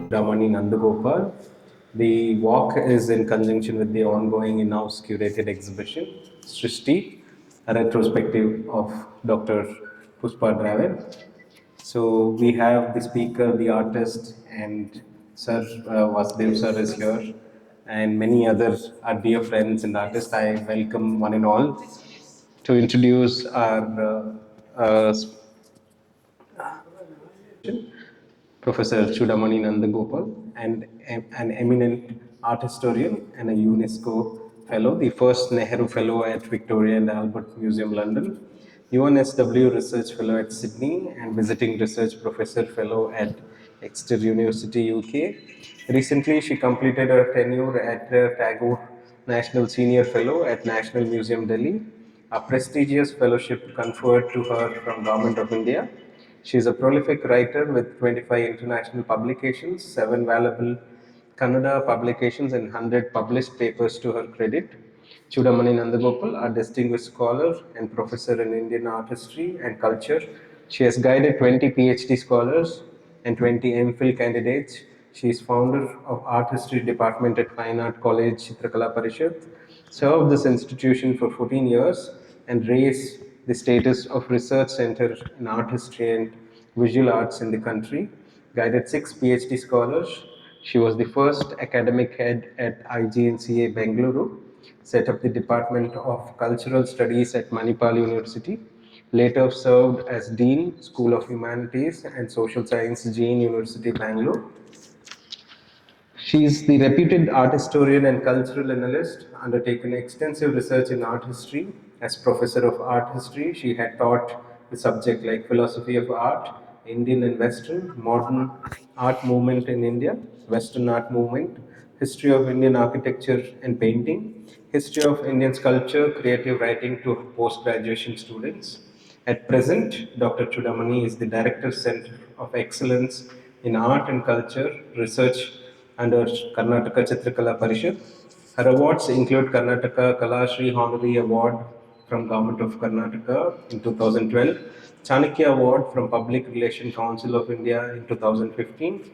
Choodamani Nandagopal. The walk is in conjunction with the ongoing in-house curated exhibition, Srishti, a retrospective of Dr. Pushpa Dravid. So we have the speaker, the artist, and Sir Vasudev Sir is here, and many other dear friends and artists. I welcome one and all to introduce our Professor Choodamani Nandagopal, and an eminent art historian and a UNESCO Fellow, the first Nehru Fellow at Victoria and Albert Museum, London, UNSW Research Fellow at Sydney, and Visiting Research Professor Fellow at Exeter University, UK. Recently, she completed her tenure at the Tagore National Senior Fellow at National Museum, Delhi, a prestigious fellowship conferred to her from Government of India. She is a prolific writer with 25 international publications, 7 valuable Kannada publications, and 100 published papers to her credit. Choodamani Nandagopal, a distinguished scholar and professor in Indian art history and culture. She has guided 20 PhD scholars and 20 MPhil candidates. She is founder of Art History Department at Fine Art College Chitrakala Parishad, served this institution for 14 years, and raised the status of research center in art history and visual arts in the country, guided 6 PhD scholars. She was the first academic head at IGNCA Bengaluru, set up the Department of Cultural Studies at Manipal University, later served as Dean, School of Humanities and Social Science, Jain University, Bangalore. She is the reputed art historian and cultural analyst, undertaken extensive research in art history. As professor of art history, she had taught the subject like philosophy of art, Indian and Western, modern art movement in India, Western art movement, history of Indian architecture and painting, history of Indian sculpture, creative writing to post-graduation students. At present, Dr. Choodamani is the Director Center of Excellence in Art and Culture Research under Karnataka Chitrakala Parishad. Her awards include Karnataka Kalashri Honorary Award from Government of Karnataka in 2012, Chanakya Award from Public Relation Council of India in 2015,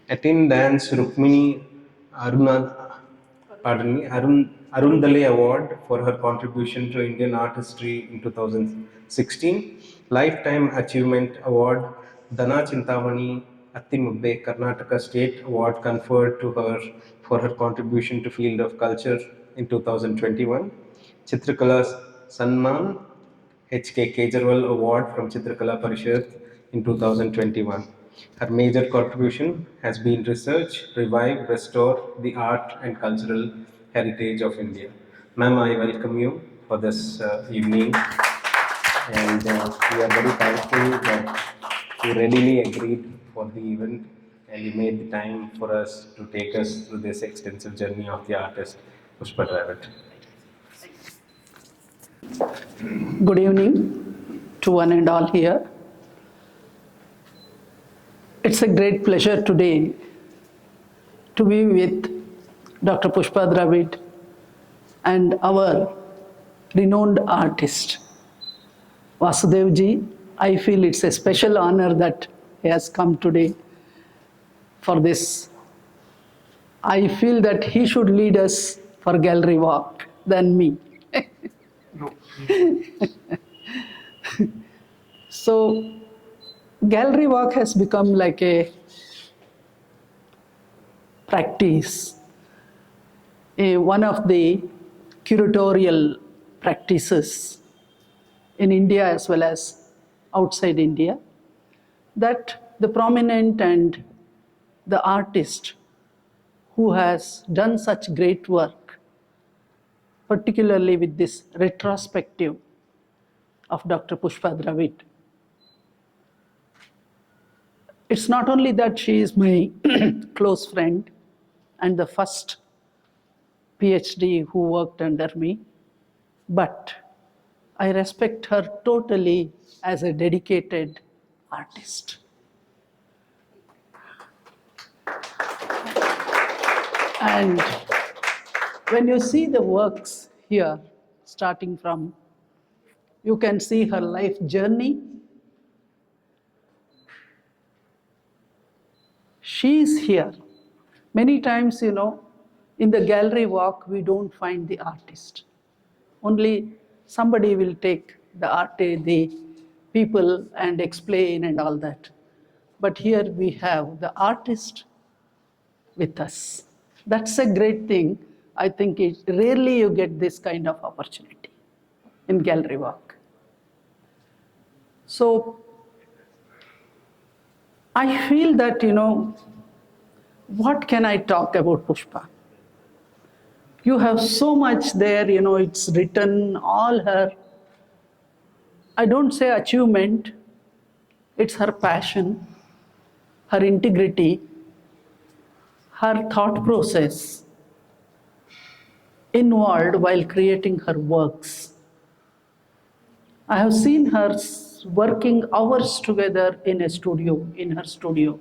Atin Dance Rukmini Arundale Award for her contribution to Indian art history in 2016, Lifetime Achievement Award, Dana Chintamani Attimubbe Karnataka State Award conferred to her for her contribution to field of culture in 2021, Chitrakala Sanman H.K. Kejriwal Award from Chitrakala Parishad in 2021. Her major contribution has been research, revive, restore the art and cultural heritage of India. Ma'am, I welcome you for this evening, and we are very thankful that you readily agreed for the event and you made the time for us to take us through this extensive journey of the artist Pushpa Dravid. Good evening to one and all here. It's a great pleasure today to be with Dr. Pushpa Dravid and our renowned artist, Vasudev ji. I feel it's a special honor that he has come today for this. I feel that he should lead us for gallery walk than me. So, gallery walk has become like a practice, one of the curatorial practices in India as well as outside India, that the prominent and the artist who has done such great work, particularly with this retrospective of Dr. Pushpa Dravid. It's not only that she is my close friend and the first PhD who worked under me, but I respect her totally as a dedicated artist. And when you see the works here, starting from, you can see her life journey. She is here. Many times, in the gallery walk, we don't find the artist. Only somebody will take the people and explain and all that. But here we have the artist with us. That's a great thing. I think rarely you get this kind of opportunity in gallery walk. So I feel that, what can I talk about Pushpa? You have so much there, it's written, all her, I don't say achievement, it's her passion, her integrity, her thought process involved while creating her works. I have seen her working hours together in her studio.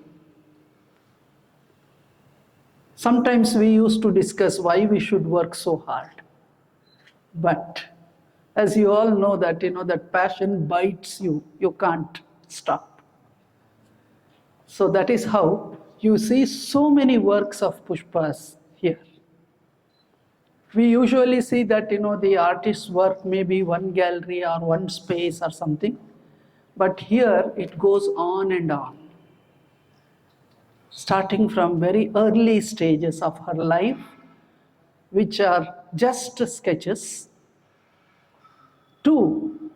Sometimes we used to discuss why we should work so hard. But as you all know that, that passion bites you, you can't stop. So that is how you see so many works of Pushpa's here. We usually see that, the artist's work may be one gallery or one space or something, but here it goes on and on. Starting from very early stages of her life, which are just sketches, to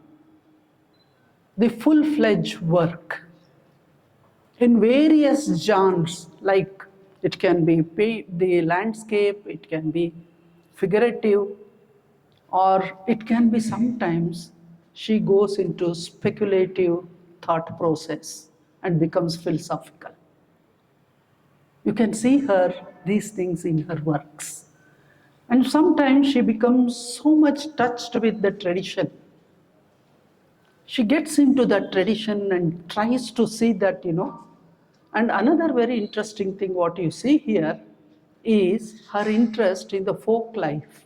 the full-fledged work in various genres, like it can be the landscape, it can be figurative, or it can be sometimes she goes into speculative thought process and becomes philosophical. You can see these things in her works. And sometimes she becomes so much touched with the tradition. She gets into that tradition and tries to see that, And another very interesting thing, what you see here, is her interest in the folk life.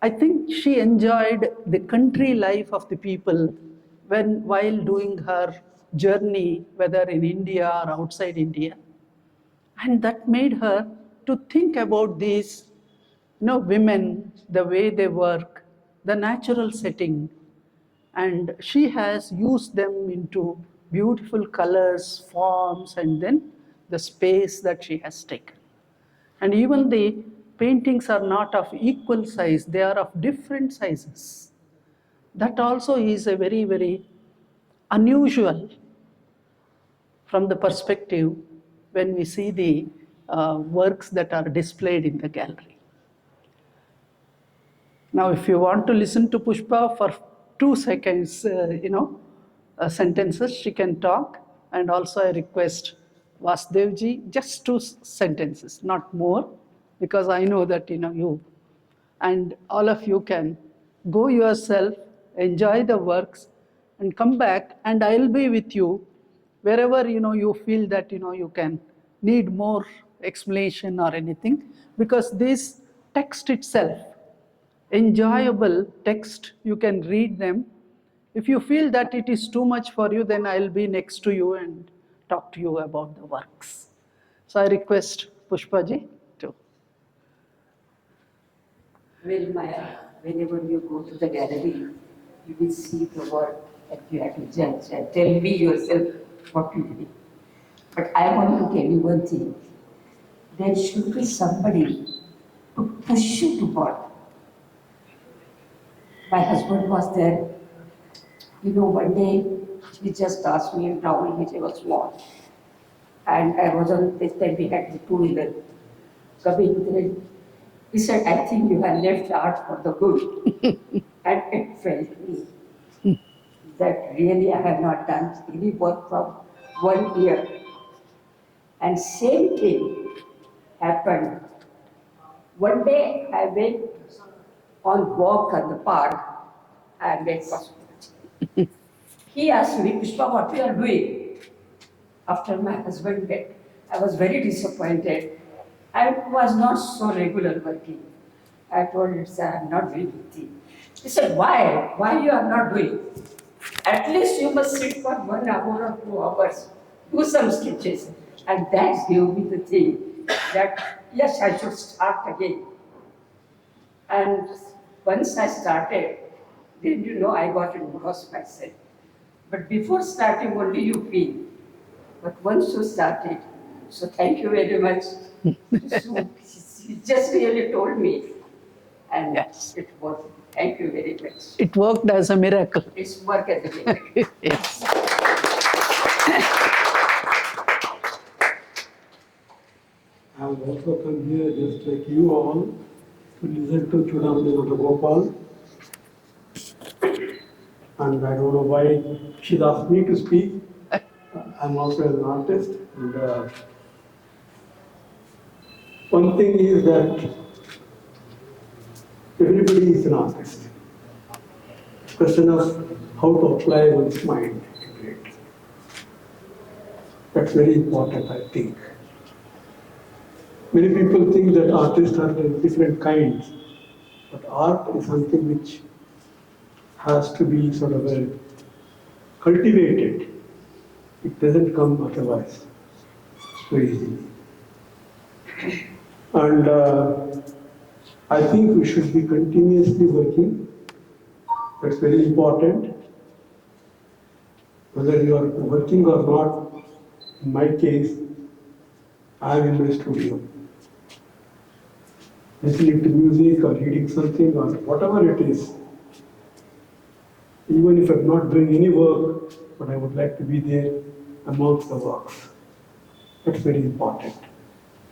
I think she enjoyed the country life of the people while doing her journey, whether in India or outside India. And that made her to think about these women, the way they work, the natural setting. And she has used them into beautiful colors, forms, and then the space that she has taken. And even the paintings are not of equal size, they are of different sizes. That also is a very, very unusual from the perspective when we see the works that are displayed in the gallery. Now, if you want to listen to Pushpa for 2 seconds, sentences, she can talk. And also I request Vasudevji, just 2 sentences, not more, because I know that, you and all of you can go yourself, enjoy the works, and come back, and I'll be with you wherever, you feel that, you can need more explanation or anything, because this text itself, enjoyable text, you can read them. If you feel that it is too much for you, then I'll be next to you and talk to you about the works. So I request Pushpaji to. Well, Maya, whenever you go to the gallery, you will see the work and you have to judge and tell me yourself what you think. But I want to tell you one thing. There should be somebody to push you to work. My husband was there. One day he just asked me in town, which I was small. And I was on this time we had the two-wheeler coming there. He said, I think you have left art for the good. And it felt me that really I have not done any work from 1 year. And same thing happened. One day I went on walk at the park and met Pushpa. He asked me, Pushpa, what you are doing? After my husband went, I was very disappointed. I was not so regular working. I told him, sir, I am not doing anything. He said, why? Why you are not doing? At least you must sit for 1 hour or 2 hours do some sketches. And that gave me the thing that, yes, I should start again. And once I started, then I got engrossed myself. But before starting, only you feel. But once you started, so thank you very much. So you just really told me, and Yes. it worked. Thank you very much. It worked as a miracle. It's work as a miracle. Yes. I have also come here just like you all to listen to Choodamani Nandagopal. And I don't know why she's asked me to speak. I'm also an artist. And one thing is that everybody is an artist. Question of how to apply one's mind to it. That's very important, I think. Many people think that artists are different kinds, but art is something which has to be sort of cultivated. It doesn't come otherwise so easily. And I think we should be continuously working. That's very important. Whether you are working or not, in my case, I am in my studio. Listening to music or reading something or whatever it is. Even if I'm not doing any work, but I would like to be there amongst the works. That's very important.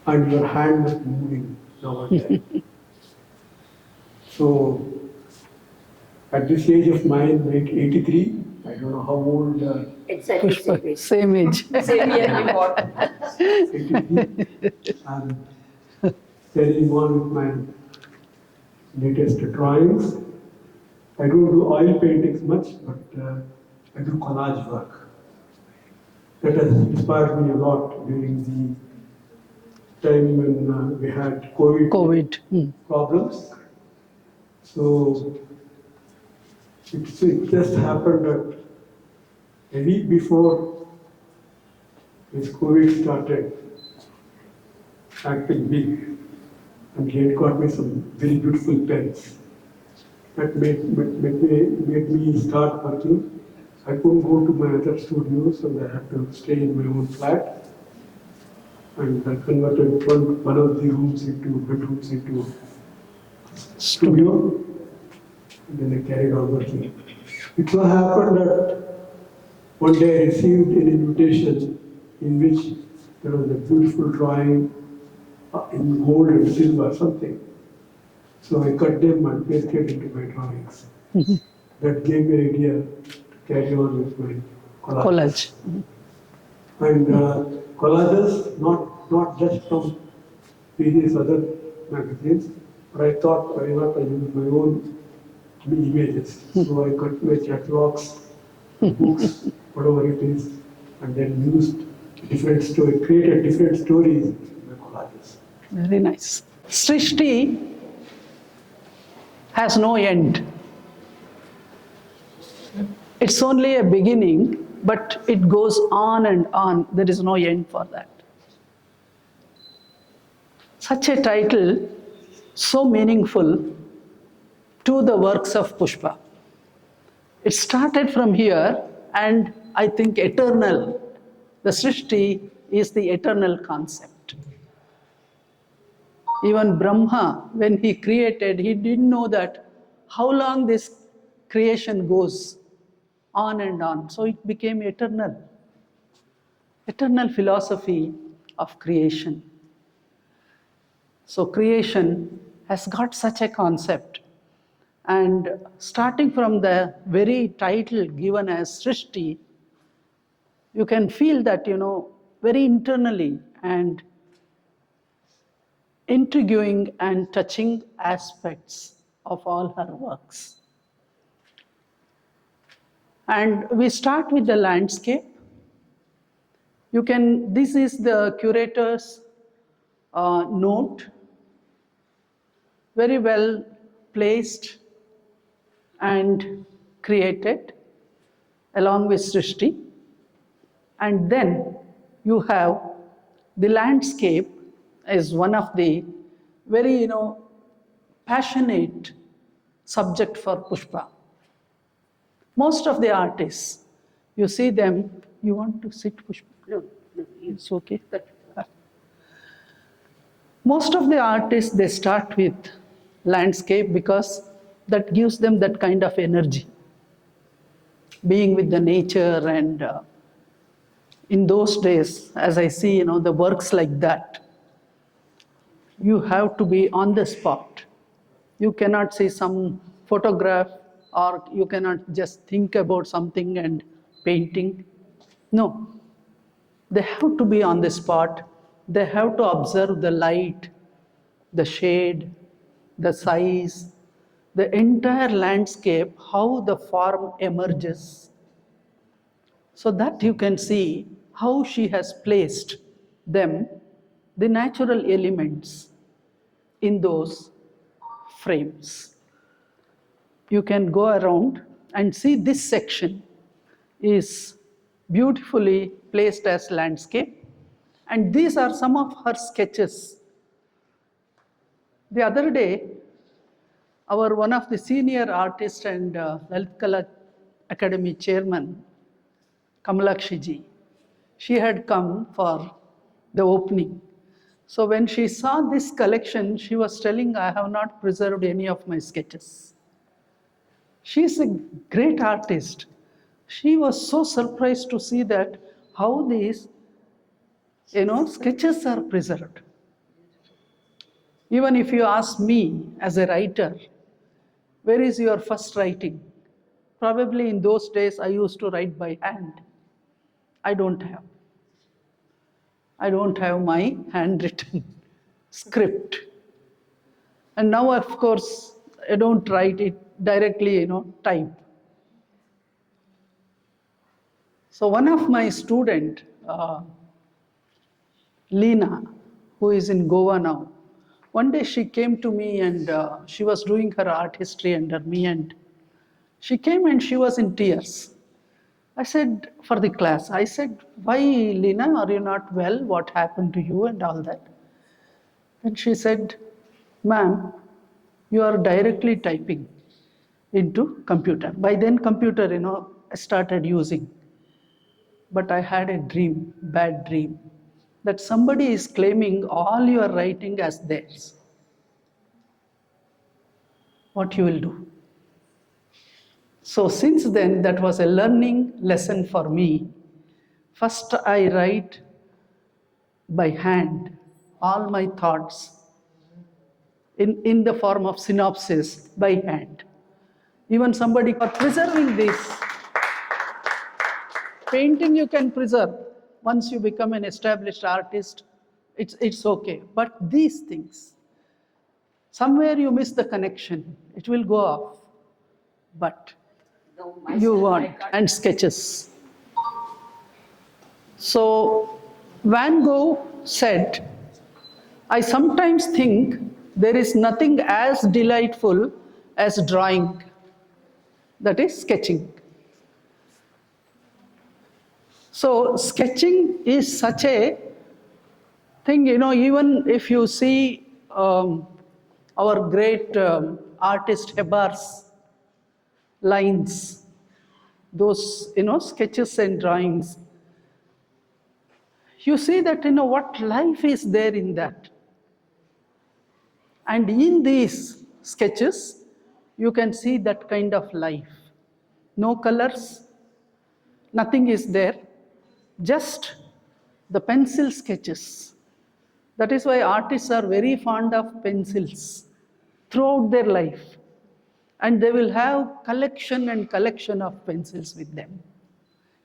And your hand must be moving now and then. So, at this age of mine, 83, I don't know how old. Exactly Pushpa, same age. Same year we bought. 83. I'm carrying on with my latest drawings. I don't do oil paintings much, but I do collage work. That has inspired me a lot during the time when we had COVID. Problems. So it just happened that a week before this COVID started acting big, and he had got me some very beautiful pens. That made me start working. I couldn't go to my other studios, so I had to stay in my own flat. And I converted one of the bedrooms into studio. And then I carried on working. It so happened that one day I received an invitation in which there was a beautiful drawing in gold and silver, something. So I cut them and pasted it into my drawings. That gave me an idea to carry on with my collages. And collages, not just from various other magazines, but I thought why not I use my own images. So I cut my catalogs, books, whatever it is, and then used different stories, created different stories in my collages. Very nice. Srishti has no end. It's only a beginning, but it goes on and on. There is no end for that. Such a title, so meaningful to the works of Pushpa. It started from here, and I think eternal. The Srishti is the eternal concept. Even Brahma, when he created, he didn't know that how long this creation goes on and on. So it became eternal. Eternal philosophy of creation. So creation has got such a concept. And starting from the very title given as Srishti, you can feel that, very internally and intriguing and touching aspects of all her works. And we start with the landscape. This is the curator's note, very well placed and created along with Srishti. And then you have the landscape is one of the very, passionate subject for Pushpa. Most of the artists, you see them, you want to sit, Pushpa? No, no, It's okay. Most of the artists, they start with landscape because that gives them that kind of energy, being with the nature. And in those days, as I see, the works like that, you have to be on the spot. You cannot see some photograph, or you cannot just think about something and painting. No, they have to be on the spot. They have to observe the light, the shade, the size, the entire landscape, how the form emerges. So that you can see how she has placed them, the natural elements, in those frames. You can go around and see this section is beautifully placed as landscape. And these are some of her sketches. The other day, our one of the senior artists and Lalit Kala Academy chairman, Kamalakshi ji, she had come for the opening. So when she saw this collection, she was telling, I have not preserved any of my sketches. She's a great artist. She was so surprised to see that how these, sketches are preserved. Even if you ask me as a writer, where is your first writing? Probably in those days I used to write by hand. I don't have. I don't have my handwritten script. And now, of course, I don't write it directly, type. So one of my student, Leena, who is in Goa now, one day she came to me and she was doing her art history under me, and she came and she was in tears. I said, for the class, I said, why, Leena, are you not well? What happened to you and all that? And she said, ma'am, you are directly typing into computer. By then computer, I started using. But I had a dream, bad dream, that somebody is claiming all your writing as theirs. What you will do? So since then, that was a learning lesson for me. First, I write by hand all my thoughts in the form of synopsis by hand. Even somebody for preserving this. Painting you can preserve. Once you become an established artist, it's okay. But these things, somewhere you miss the connection. It will go off. But no, you myself, want. I can't. And sketches. So Van Gogh said, I sometimes think there is nothing as delightful as drawing, that is sketching. So sketching is such a thing, even if you see our great artist Hebar's lines, those, sketches and drawings, you see that, what life is there in that. And in these sketches, you can see that kind of life. No colors, nothing is there, just the pencil sketches. That is why artists are very fond of pencils throughout their life. And they will have collection and collection of pencils with them.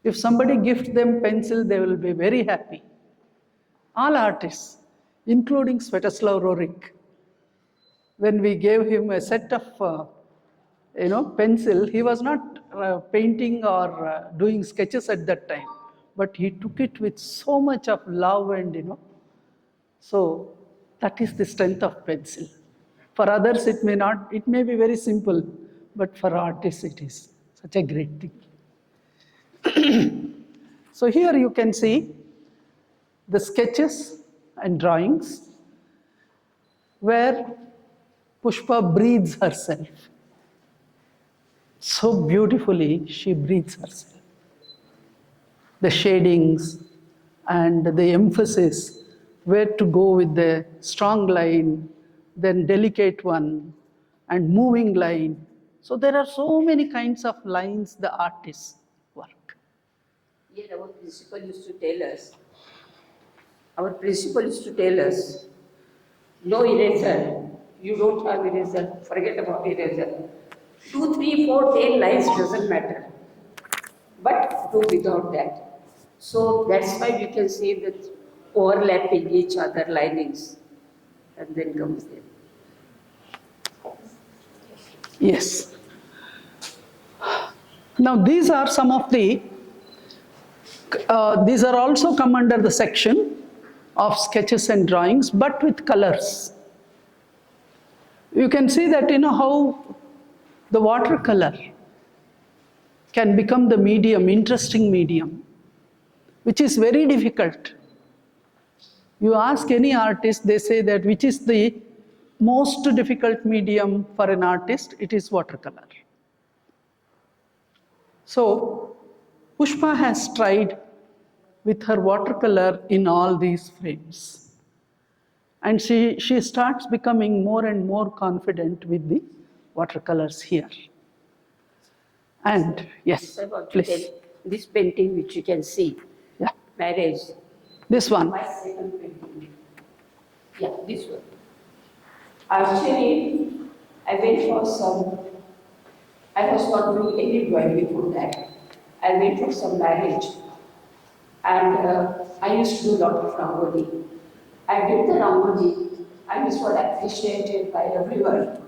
If somebody gifts them pencil, they will be very happy. All artists, including Sviatoslav Rorik, when we gave him a set of pencil, he was not painting or doing sketches at that time, but he took it with so much of love and so that is the strength of pencil. For others it may be very simple, but for artists it is such a great thing. So here you can see the sketches and drawings where Pushpa breathes herself. So beautifully she breathes herself. The shadings and the emphasis, where to go with the strong line, then delicate one, and moving line. So there are so many kinds of lines the artists work. Here our principal used to tell us, no eraser, you don't have eraser, forget about eraser. 2, 3, 4, 10 lines doesn't matter, but do without that. So that's why you can see that overlapping each other linings, and then comes there. Yes. Now these are some of the, these are also come under the section of sketches and drawings, but with colors. You can see that, how the watercolor can become the medium, interesting medium, which is very difficult. You ask any artist, they say that which is the most difficult medium for an artist, it is watercolor. So, Pushpa has tried with her watercolor in all these frames. And she starts becoming more and more confident with the watercolors here. And yes, please. This painting which you can see, Yeah, marriage. this one. My second painting. Yeah, this one. Actually, I went for some, I was not doing any drawing before that. I went for some marriage. And I used to do a lot of rangoli. I did the rangoli. I was well appreciated by everyone.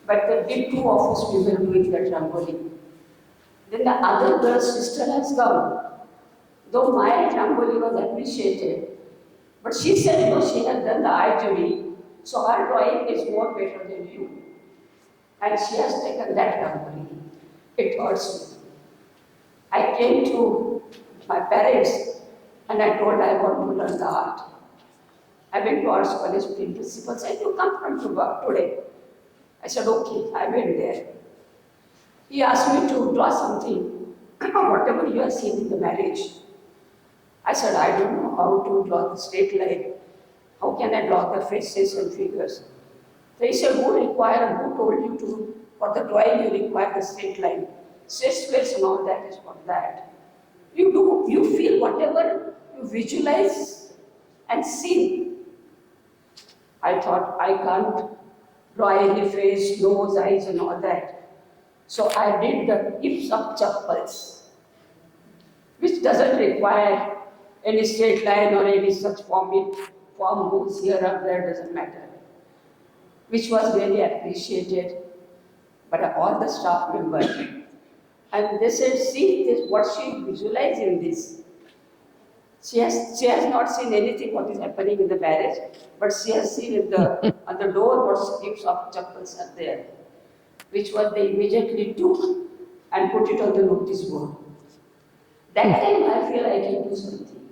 But the big two of us, we were doing that rangoli. Then the other girl's sister has come. Though my rangoli was appreciated, but she said, no, she has done the eye to me, so her drawing is more better than you. And she has taken that rangoli. It hurts me. I came to my parents and I told I want to learn the art. I went to arts college, principal said, you come from today. I said, okay, I went there. He asked me to draw something, whatever you have seen in the marriage. I said, I don't know how to draw the straight line. How can I draw the faces and figures? So he said, who told you to, for the drawing you require the straight line. Straight squares and all that is for that. You feel whatever you visualize and see. I thought, I can't draw any face, nose, eyes and all that. So I did the hips of chappals, which doesn't require any straight line or any such form moves here or there, doesn't matter. Which was really appreciated by all the staff members. And they said, see this, what she visualized in this. She has not seen anything what is happening in the marriage, but she has seen in on the door what hips of chappals are there, which was they immediately took and put it on the notice board. That time I feel I can do something.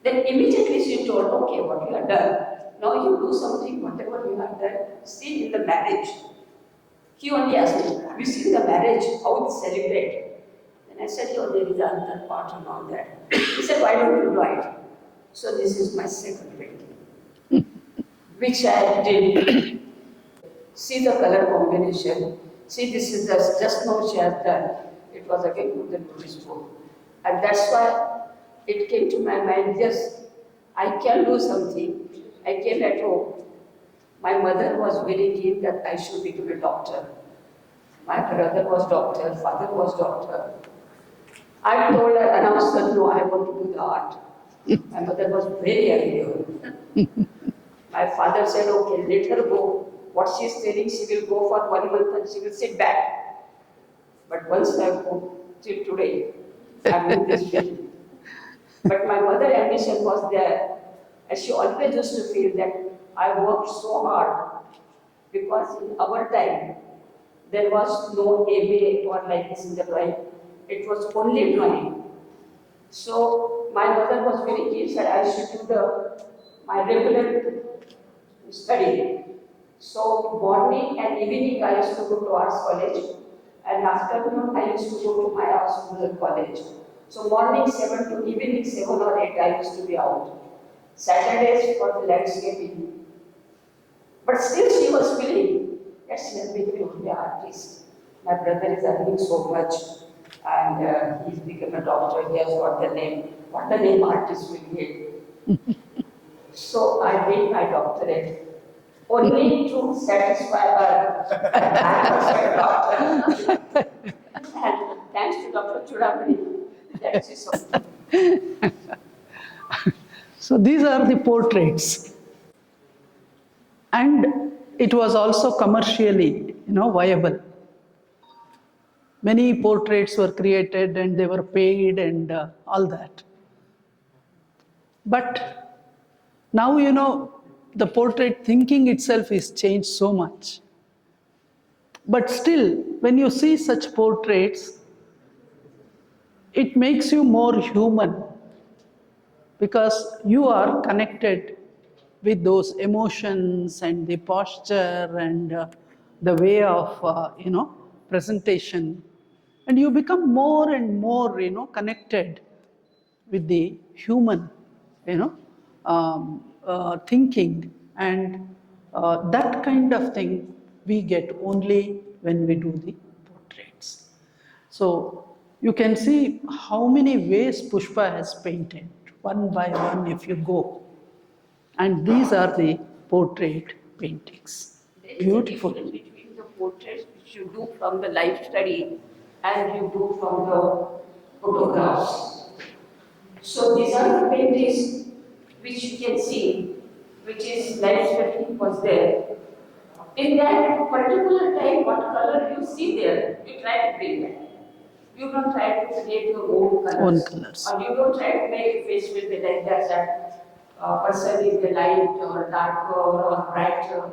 Then immediately she told, okay, what you have done, now you do something, whatever you have done, see in the marriage. He only asked me, have you seen the marriage, how it's celebrated? Then I said, oh, there is another part and all that. He said, why don't you draw it? So this is my second painting, which I did. See the color combination. See, this is just now she has done. It was again with the notice board. And that's why it came to my mind, yes, I can do something. I came at home. My mother was very keen that I should become a doctor. My brother was doctor, father was doctor. I told her, announced her, no, I want to do the art. My mother was very angry. My father said, okay, let her go. What she is telling, she will go for 1 month and she will sit back. But once I go till today, I'm in this field. But my mother's ambition was there. And she always used to feel that I worked so hard because in our time, there was no MA or like this in the drawing. It was only drawing. So my mother was very keen, said I should do my regular study. So morning and evening I used to go to arts college, and afternoon I used to go to my art school and college. So morning 7 to evening 7 or 8 I used to be out. Saturdays for the landscaping. But still she was feeling that she has become an artist. My brother is earning so much, and he's become a doctor, he has got the name. What the name artist will get? So I did my doctorate only to satisfy her that I was a doctor. And thanks to Dr. Choodamani, that is so. So these are the portraits. And it was also commercially, viable. Many portraits were created and they were paid and all that. But now, the portrait thinking itself is changed so much. But still, when you see such portraits, it makes you more human because you are connected with those emotions and the posture and the way of, presentation. And you become more and more, connected with the human, thinking, and that kind of thing we get only when we do the portraits. So you can see how many ways Pushpa has painted, one by one if you go. And these are the portrait paintings. Beautiful. There is a difference between the portraits which you do from the life study and you do from the photographs. So these are the paintings which you can see, which is life study was there. In that particular time, what color you see there, you try to bring that. You don't try to create your own colors. Own colors. Or you don't try to make a face will be like that person is the light or darker or brighter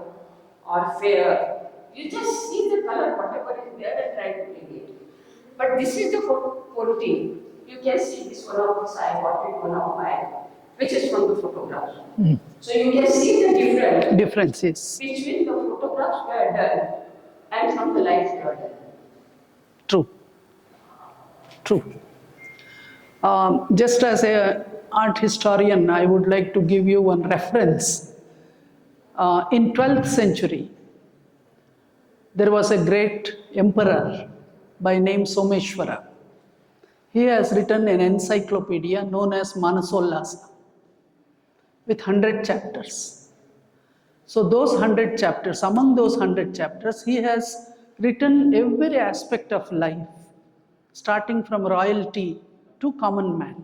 or fair. You just see the color, whatever is there, and try to bring it. But this is the quality. You can see this one of this I got it, one of mine, which is from the photograph. So you can see the Differences. between the photographs were done and from the life were done. True. True. Just as an art historian, I would like to give you one reference. In 12th century, there was a great emperor by name Someshwara. He has written an encyclopedia known as Manasollasa with 100 chapters. So those 100 chapters, among those 100 chapters, he has written every aspect of life, starting from royalty to common man.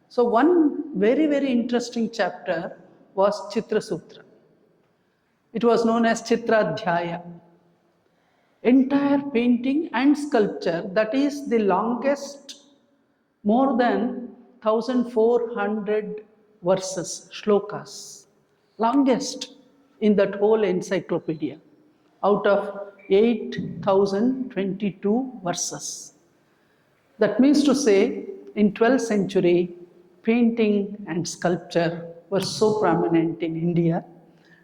So one very, very interesting chapter was Chitra Sutra. It was known as Chitradhyaya. Entire painting and sculpture, that is the longest, more than 1400 verses, shlokas, longest in that whole encyclopedia, out of 8022 verses. That means to say, in 12th century, painting and sculpture were so prominent in India,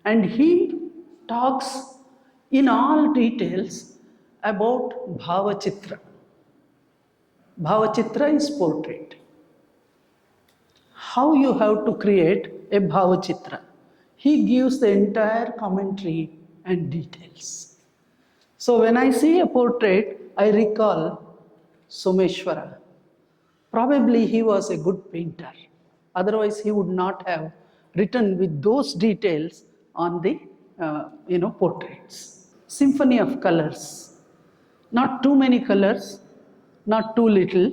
and he talks in all details about Bhavachitra. Bhavachitra is portrait. How you have to create a Bhavachitra. He gives the entire commentary and details. So when I see a portrait, I recall Someshwara. Probably he was a good painter. Otherwise, he would not have written with those details on the portraits. Symphony of colors. Not too many colors, not too little,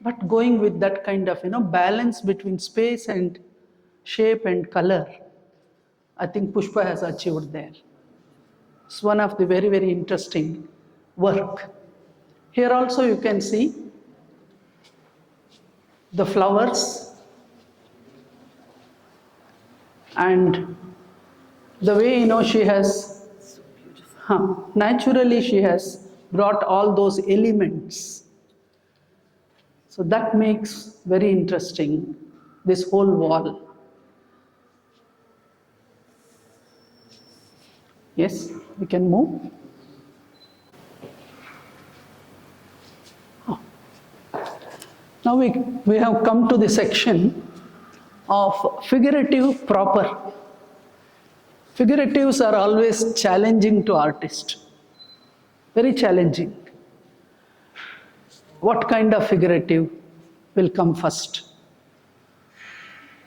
but going with that kind of balance between space and shape and color. I think Pushpa has achieved there. It's one of the very, very interesting work. Here also you can see the flowers and the way she has naturally she has brought all those elements. So that makes very interesting this whole wall. Yes, we can move. Now we have come to the section of figurative proper. Figuratives are always challenging to artists, very challenging. What kind of figurative will come first?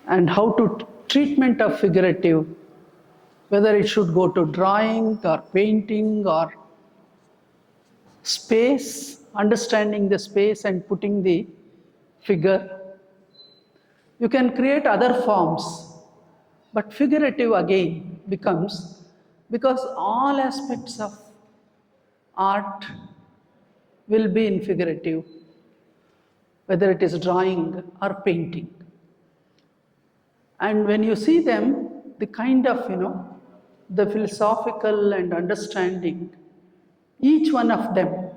And how to treatment of figurative, whether it should go to drawing or painting or space, understanding the space and putting the figure. You can create other forms, but figurative again becomes, because all aspects of art will be in figurative, whether it is drawing or painting. And when you see them, the kind of, the philosophical and understanding, each one of them,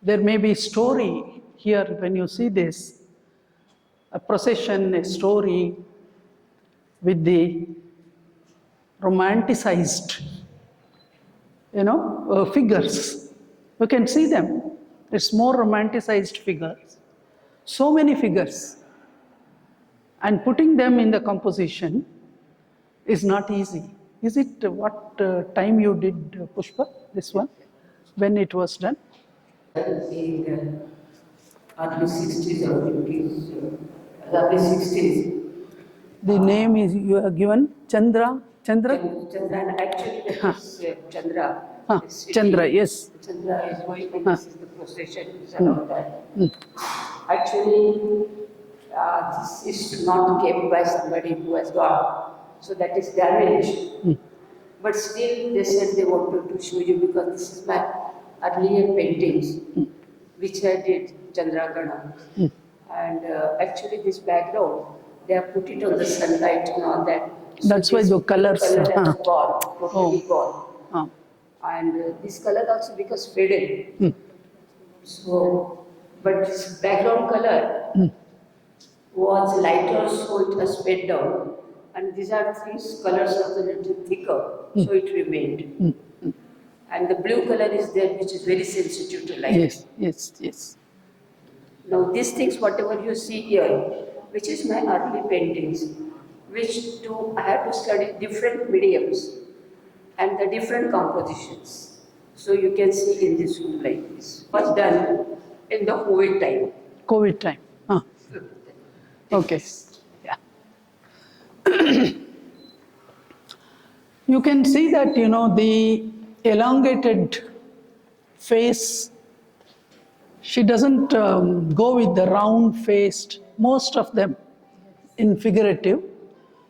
there may be story here when you see this, a procession, a story with the romanticized, figures. You can see them. It's more romanticized figures. So many figures. And putting them in the composition is not easy. Is it what time you did, Pushpa, this one, when it was done? In the early 60s or 50s, early 60s. The name is you have given Chandra. Chandra, actually that is Chandra. Chandra, yes. Chandra is going, and this is the procession and all that. Actually, this is not kept by somebody who has gone, so that is damaged. But still, they said they wanted to show you because this is my earlier paintings, which I did, Chandragana. And actually, this background, they have put it on the sunlight and all that. So that's why the colors color has gone, totally gone. And this color also becomes faded. So, but this background color was lighter, so it has faded down. And these are these colors are a little thicker, so it remained. And the blue color is there, which is very sensitive to light. Yes. Now these things, whatever you see here, which is my early paintings, which I have to study different mediums and the different compositions. So you can see in this room like this. It was done in the COVID time. COVID time. Okay. Yeah. You can see that, the elongated face, she doesn't go with the round-faced, most of them in figurative.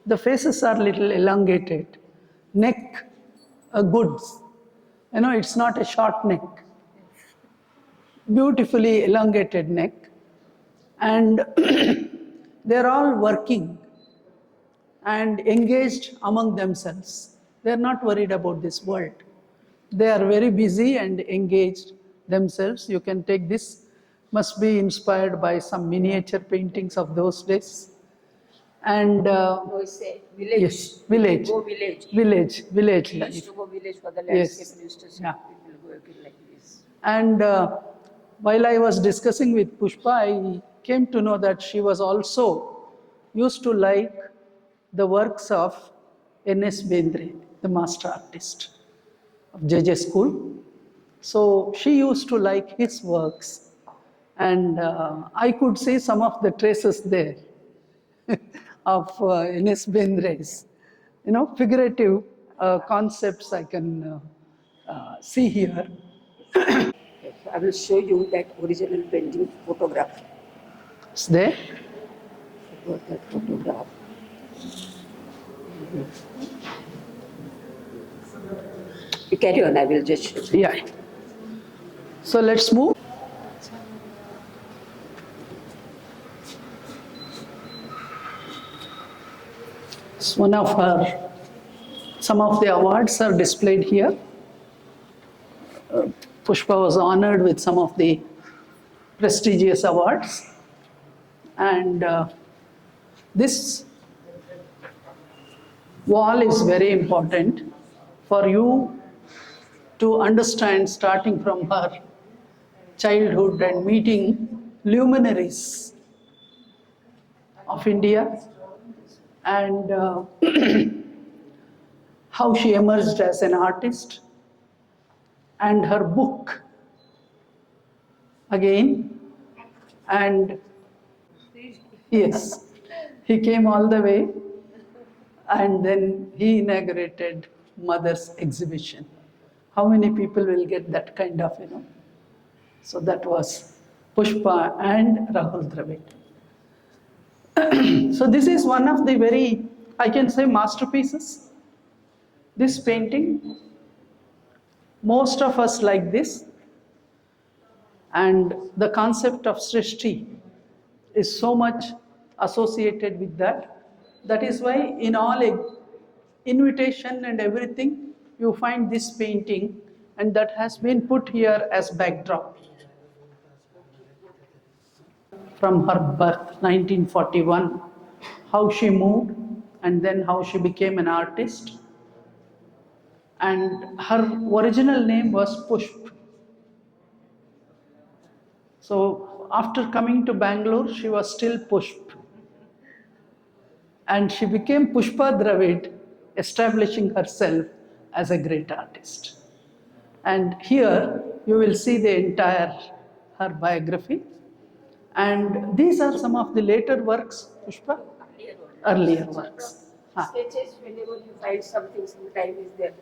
The faces are little elongated. Neck, good. It's not a short neck. Beautifully elongated neck. And they're all working and engaged among themselves. They're not worried about this world. They are very busy and engaged themselves. You can take this, must be inspired by some miniature paintings of those days. And No, it's a village. yes, village. Go village. Village We life. used to go village for the Yes. landscape. We used to see Yeah. people working like this. And while I was discussing with Pushpa, I came to know that she was also used to like the works of N.S. Bendre, the master artist of J.J. School. So she used to like his works. And I could see some of the traces there of N.S. Bendre's, figurative concepts I can see here. So I will show you that original painting photograph. It's there. I got that photograph. You carry on, I will just show you. Yeah. So let's move. It's one of her, some of the awards are displayed here. Pushpa was honored with some of the prestigious awards. And this wall is very important for you to understand, starting from her childhood and meeting luminaries of India, and how she emerged as an artist, and her book again. And yes, he came all the way, and then he inaugurated Mother's exhibition. How many people will get that kind of, So that was Pushpa and Rahul Dravid. So this is one of the very, I can say, masterpieces. This painting, most of us like this, and the concept of Srishti is so much associated with that. That is why in all invitation and everything, you find this painting, and that has been put here as backdrop. From her birth, 1941, how she moved, and then how she became an artist. And her original name was Pushp. So after coming to Bangalore, she was still Pushp. And she became Pushpa Dravid, establishing herself as a great artist. And here you will see the entire her biography. And these are some of the later works, Pushpa, earlier works. Sketches, whenever you find something, sometime is there.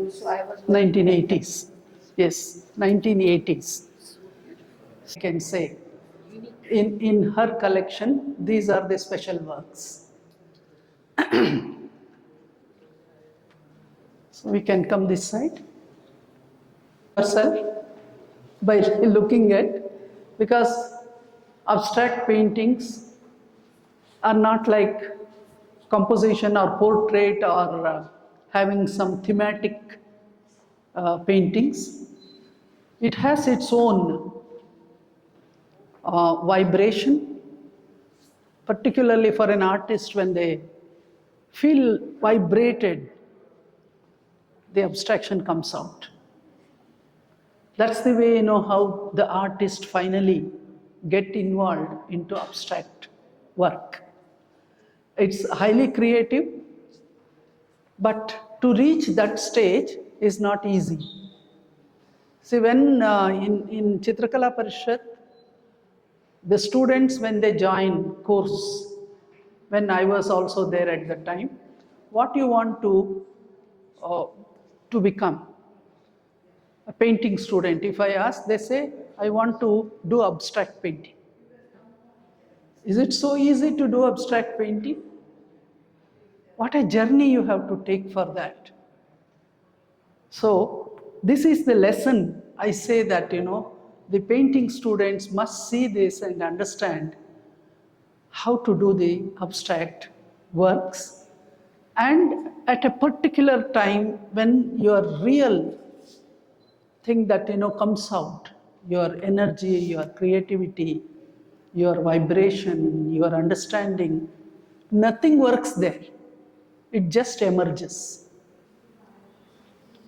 So I was 1980s. Yes, 1980s. I can say. In her collection, these are the special works. So we can come this side. Herself by looking at, because abstract paintings are not like composition or portrait or having some thematic paintings. It has its own vibration, particularly for an artist when they feel vibrated, the abstraction comes out. That's the way, how the artist finally get involved into abstract work. It's highly creative, but to reach that stage is not easy. See, when in Chitrakala Parishad, the students, when they join course, when I was also there at the time, what you want to become? A painting student, if I ask, they say, I want to do abstract painting. Is it so easy to do abstract painting? What a journey you have to take for that. So this is the lesson. I say that, the painting students must see this and understand how to do the abstract works. And at a particular time when your real thing that comes out, your energy, your creativity, your vibration, your understanding, nothing works there. It just emerges.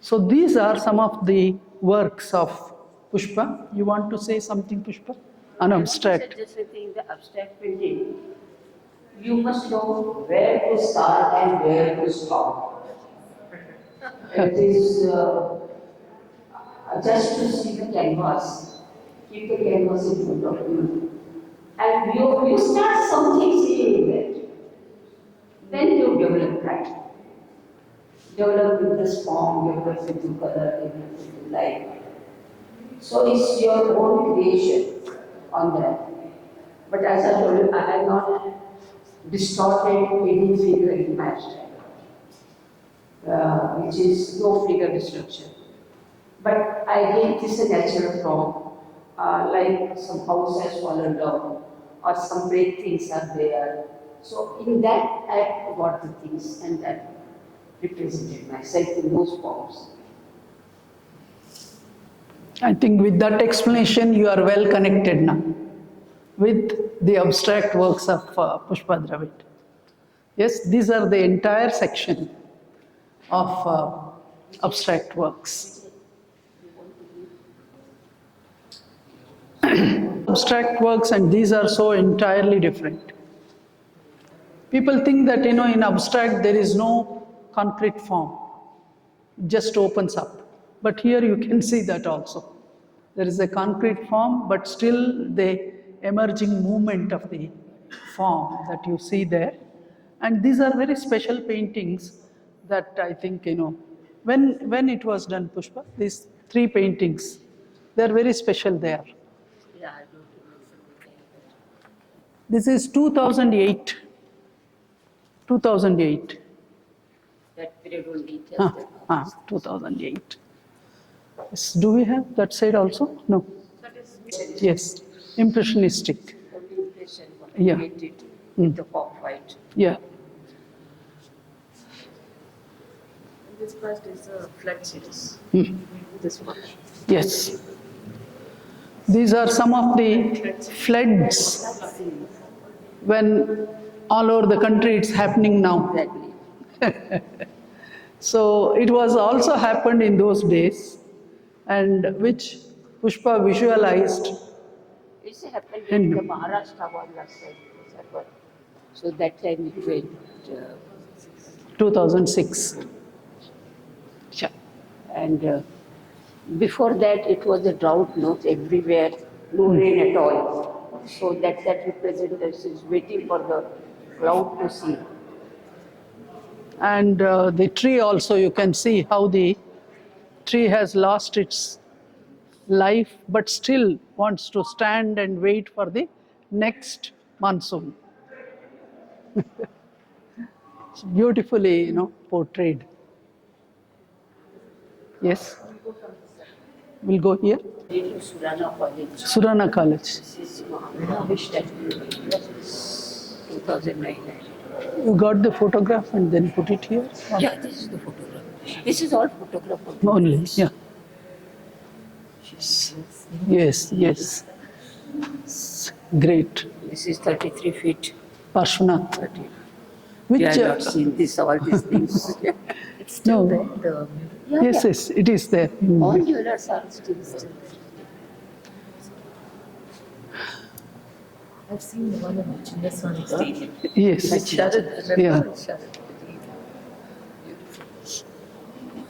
So these are some of the works of Pushpa. You want to say something, Pushpa? On abstract. Just in the abstract painting, you must know where to start and where to stop. It is just to see the canvas, keep the canvas in front of you, and you start something seeing that. Then you develop right. Develop with this form, develop with the color, develop with the light. So it's your own creation on that. But as I told you, I have not distorted any figure in my abstract, which is no figure distortion. But I gave this a natural form, like some house has fallen down, or some great things are there. So in that I got the things, and that represented myself in those forms. I think with that explanation, you are well connected now with the abstract works of Pushpa Dravid. Yes, these are the entire section of abstract works. Abstract works, and these are so entirely different. People think that, in abstract there is no concrete form, it just opens up. But here you can see that also. There is a concrete form, but still the emerging movement of the form that you see there. And these are very special paintings that I think, when it was done, Pushpa, these 3 paintings, they are very special there. Yeah, I don't remember. This is 2008. 2008. That period only just 2008. Yes. Do we have that side also? No. Yes. Impressionistic. the impression was Yeah. created with the off-white. Yeah. This first is a flood series. This one. Yes. These are some of the floods when all over the country it's happening now. Exactly. So it was also happened in those days, and which Pushpa visualized. It's happened in the Maharashtra one last time. So that time it went. 2006. Yeah. And before that, it was a drought, no, everywhere, no rain at all. So that represents is waiting for the cloud to see. And the tree also, you can see how the tree has lost its life, but still wants to stand and wait for the next monsoon. It's beautifully, portrayed. Yes. We'll go here. In Surana College. Surana College. This is Mahavishnu, 2009. You got the photograph and then put it here? Yeah, this is the photograph. This is all photograph of the Only, place. yeah. Yes, yes. Great. This is 33 feet. Parshvanath. 30. Which, We have not seen this, all these things. It's still No. there. The Yeah, yes, yeah. yes, it is there. All jewelers are still. I've seen the one in Chinnaswamy. Yes. Sharad, remember Yeah. Sharad?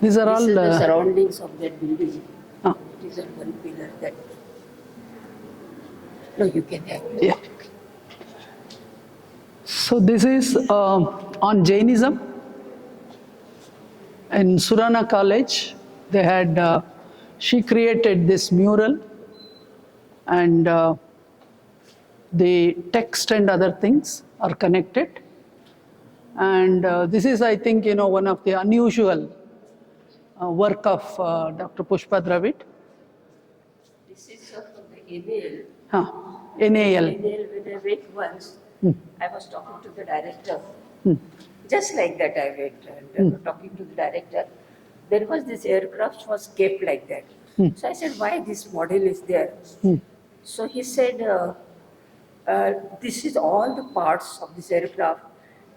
These are This all. is the surroundings of that building. Ah, It is on one pillar that. No, you can have it. yeah. So this is on Jainism. In Surana College, they had, she created this mural, and the text and other things are connected. And this is, I think, one of the unusual work of Dr. Pushpa Dravid. This is from the NAL. Huh. NAL. NAL, when I went once, I was talking to the director. Just like that I went and talking to the director. There was this aircraft was kept like that. So I said, why this model is there? So he said, this is all the parts of this aircraft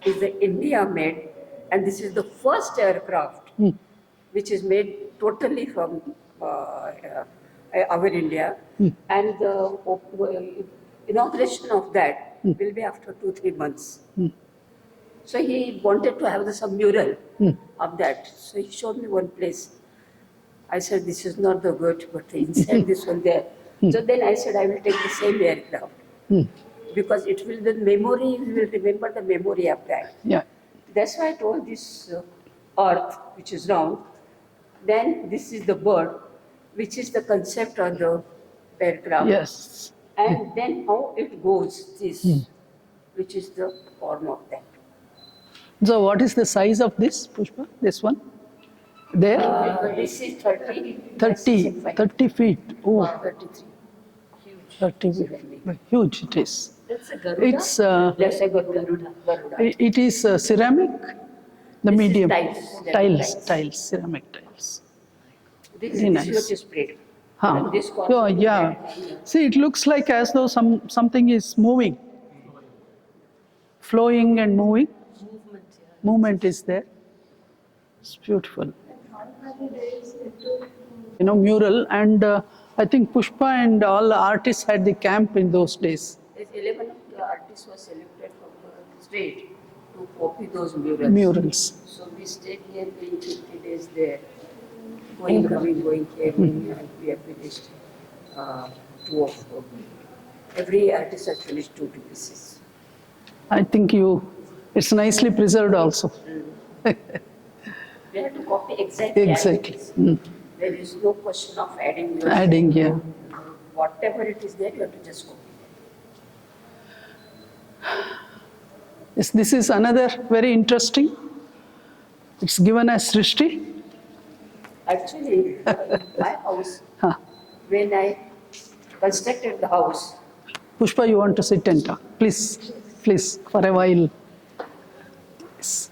is the India made, and this is the first aircraft which is made totally from our India, and the inauguration of that will be after 2-3 months. So he wanted to have some mural of that. So he showed me one place. I said, this is not the word, but inside this one there. So then I said, I will take the same aircraft. Because it will, the memory, you will remember the memory of that. Yeah. That's why I told this earth, which is round. Then this is the bird, which is the concept of the aircraft. Yes. And then how it goes, this, which is the form of that. So what is the size of this, Pushpa? This one? There? This is 30. 30 feet. Oh, 33. 30 feet. Huge it is. That's a Garuda. It's, That's a good Garuda. it is ceramic, the This is medium. tiles. Tiles, ceramic tiles. This Very is nice. what is sprayed. Huh. And this Oh, corner, yeah. See, it looks like as though something is moving, flowing and moving. Movement, yeah. Movement is there. It's beautiful. Mural, and I think Pushpa and all the artists had the camp in those days. 11 of the artists were selected from the state to copy those murals. Murals. So we stayed here doing 50 days there, going, coming, going, coming, and we have finished two of them. Every artist has finished 2 pieces. I think it's nicely preserved also. We have to copy exactly. Exactly. As it is. There is no question of adding. Yourself. Adding, yeah. Whatever it is there, you have to just copy. Yes, this is another very interesting. It's given as Srishti. Actually, in my house, Huh. when I constructed the house, Pushpa, you want to sit and talk? Please, please, for a while. Yes.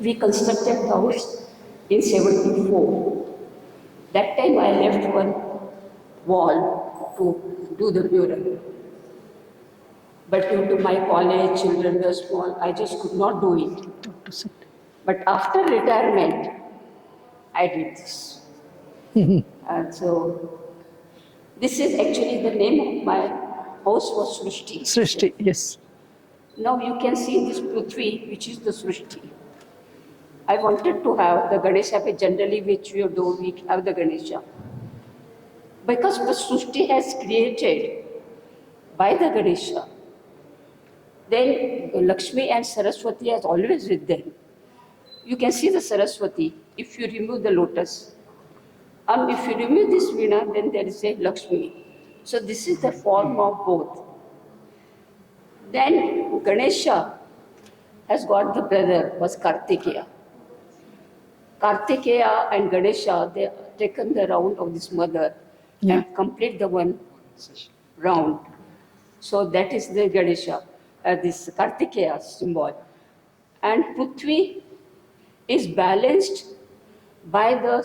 we constructed the house in 74. That time I left one wall to do the mural. But due to my college, children were small, I just could not do it. To sit. But after retirement, I did this. And so, this is actually the name of my house was Srishti. Srishti, yes. Now you can see this Prithvi, which is the Srishti. I wanted to have the Ganesha, but generally which we do, we have the Ganesha. Because the Srishti has created by the Ganesha, then Lakshmi and Saraswati is always with them. You can see the Saraswati if you remove the lotus. And if you remove this Veena, then there is a Lakshmi. So this is the form of both. Then Ganesha has got the brother, was Kartikeya. Kartikeya and Ganesha, they have taken the round of this mother and complete the one round. So that is the Ganesha, this Kartikeya symbol. And Prithvi is balanced by the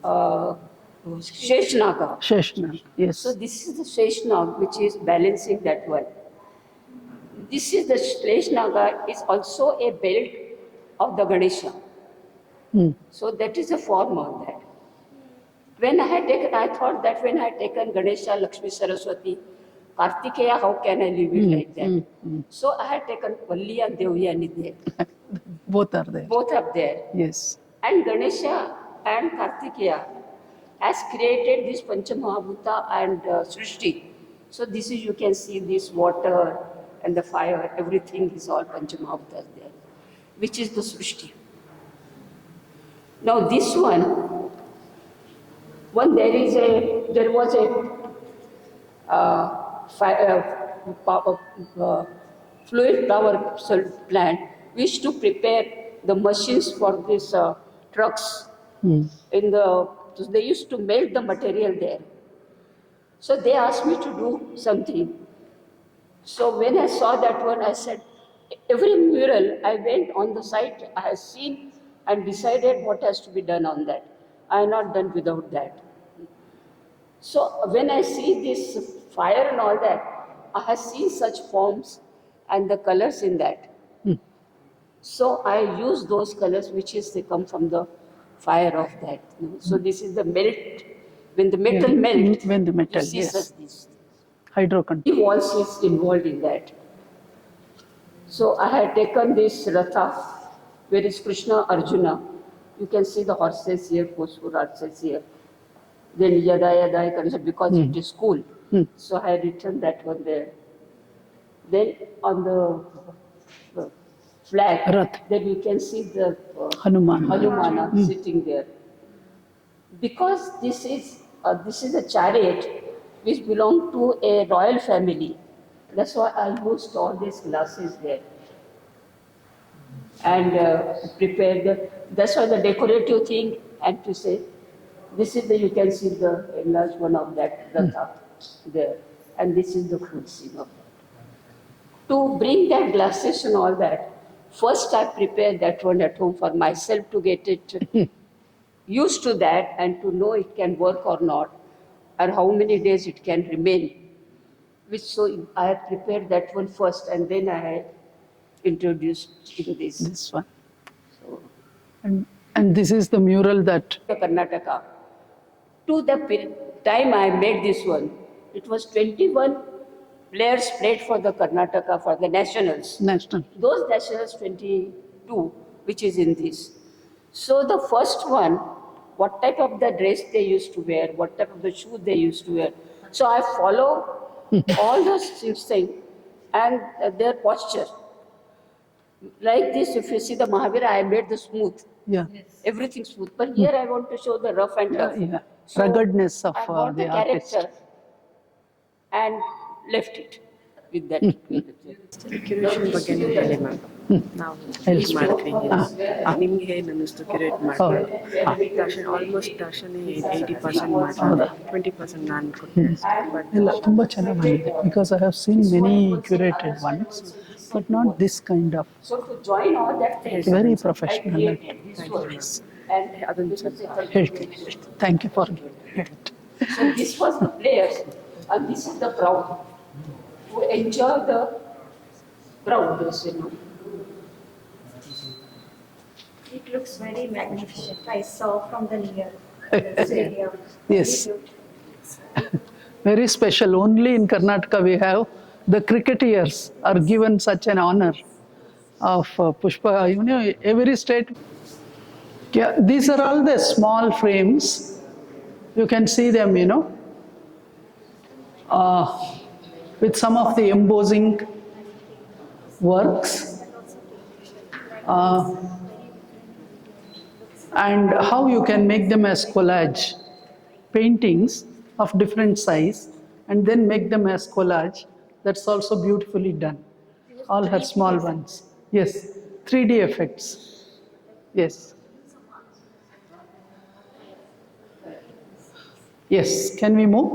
Sheshnaga. Sheshnaga, yes. So this is the Sheshnag which is balancing that one. This is the Sheshnaga is also a belt of the Ganesha. So that is a form of that. When I had taken, I thought that when I had taken Ganesha, Lakshmi, Saraswati, Kartikeya, how can I leave it like that? So I had taken Valli and Devyani there. Both are there. Both are there. Yes. And Ganesha and Kartikeya has created this Panchamahabhuta and Srishti. So this is, you can see this water and the fire, everything is all Panchamahabhutas there, which is the Srishti. Now this one there was a fluid power plant. We used to prepare the machines for these trucks. So they used to melt the material there. So they asked me to do something. So when I saw that one, I said, every mural I went on the site, I have seen and decided what has to be done on that. I am not done without that. So when I see this fire and all that, I have seen such forms and the colors in that. So I use those colors they come from the fire of that. So this is the melt. When the metal melts, when the metal, you see yes. such these. Hydroconductor. He was involved in that. So I had taken this Ratha, where is Krishna Arjuna. You can see the horses here, Phosphor horses here. Then Yada, because it is cool. So I had written that one there. Then on the flag, Rath. then you can see the Hanumana. sitting there. Because this is a chariot which belonged to a royal family. That's why I used all these glasses there. And prepared that's why the decorative thing, and to say, this is you can see the enlarged one of that Ratha there. And this is the food scene of that. To bring that glasses and all that, first I prepared that one at home for myself to get it used to that and to know it can work or not, or how many days it can remain. Which so I have prepared that one first, and then I had introduced in this. This one. So, And this is the mural that, the Karnataka. To the time I made this one, it was 21 players played for the Karnataka for the nationals. national. Those nationals 22, which is in this. So the first one, what type of the dress they used to wear, what type of the shoe they used to wear. So I follow all those things and their posture. Like this, if you see the Mahavira, I made the smooth. Yeah. Everything smooth. But here I want to show the rough and tough. Yeah. So Ruggedness of I bought the the artist. character and left it with that. ಕ್ಯುರೇಷನ್ ಬಗ್ಗೆನೇ ಹೇಳಿ ma'am. ನಾವು ಮಾಡ್ತೀವಿ ನಿಮಗೆ ನನ್ನಿಸ್ತು ಕ್ಯುರೇಟ್ ಮಾಡ್ತಾರೆ. Darshan almost Darshan 80% ಮಾಡ್ತಾರೆ, 20% ನಾನು ಕೊಟ್ಟೆ. But ಇಲ್ಲ ತುಂಬ ಚೆನ್ನಾಗಿ ಬಂದಿದೆ. Because I have seen many curated ones, but not this kind of So to join all that things, very I professional. created this one. And ಅದೊಂದು ಸ್ವಲ್ಪ ಹೇಳ್ತೀನಿ. Thank you for it. so this was the players, and this is the crowd who enjoy the crowd, It looks very magnificent. I saw from the near stadium. Yes. Very special. Only in Karnataka we have the cricketers are given such an honor of Pushpa. You know, every state. Yeah, these are all the small frames. You can see them, you know, with some of the embossing works. And how you can make them as collage paintings of different size and then make them as collage. That's also beautifully done. All her small ones. Yes, 3D effects. Yes. Yes, can we move?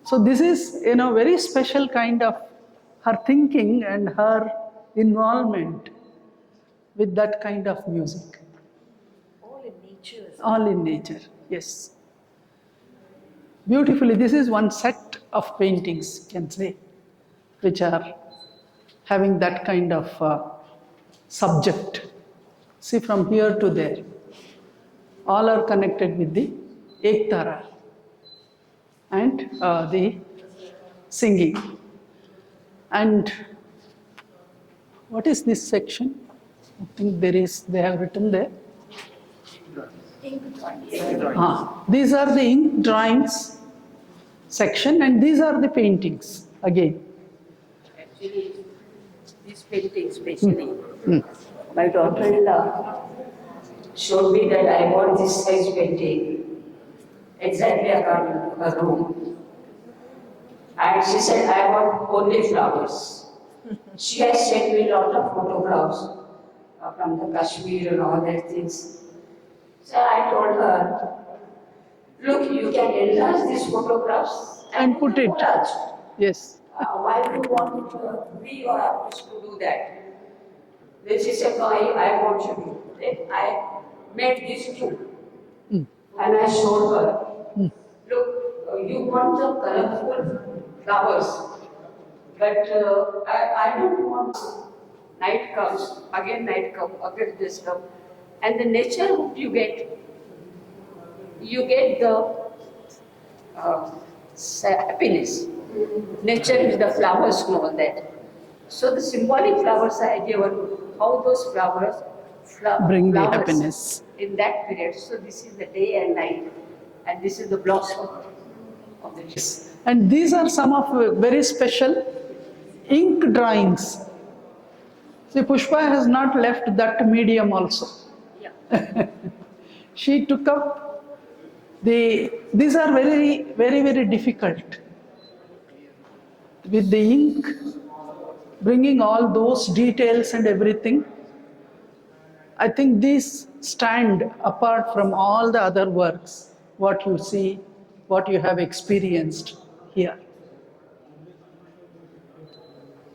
So this is, you know, very special kind of her thinking and her involvement with that kind of music. All in nature. All in nature, yes. Beautifully, this is one set of paintings, you can say, which are having that kind of subject. See, from here to there, all are connected with the Ektara and the singing. And what is this section? I think they have written there. These are the ink drawings section, and these are the paintings again. Actually, these paintings, especially, my daughter-in-law showed me that I want this size painting exactly according to her room. And she said, I want only flowers. She has sent me a lot of photographs from the Kashmir and all that things. So I told her, look, you can enlarge these photographs And put it. collage. Yes. Why do you want me or artist to do that? Then she said, no, I want you to. Then I made these two. And I showed her, look, you want the colorful flowers, but I don't want night comes, again night comes, again this comes. And the nature you get the happiness. Nature is the flowers and all that. So the symbolic flowers I given, how those flowers Bring the flowers happiness. in that period. So this is the day and night, and this is the blossom of the tree. And these are some of very special ink drawings. See, Pushpa has not left that medium also. Yeah. She took up these are very, very, very difficult. With the ink, bringing all those details and everything, I think these stand apart from all the other works, what you see, what you have experienced here.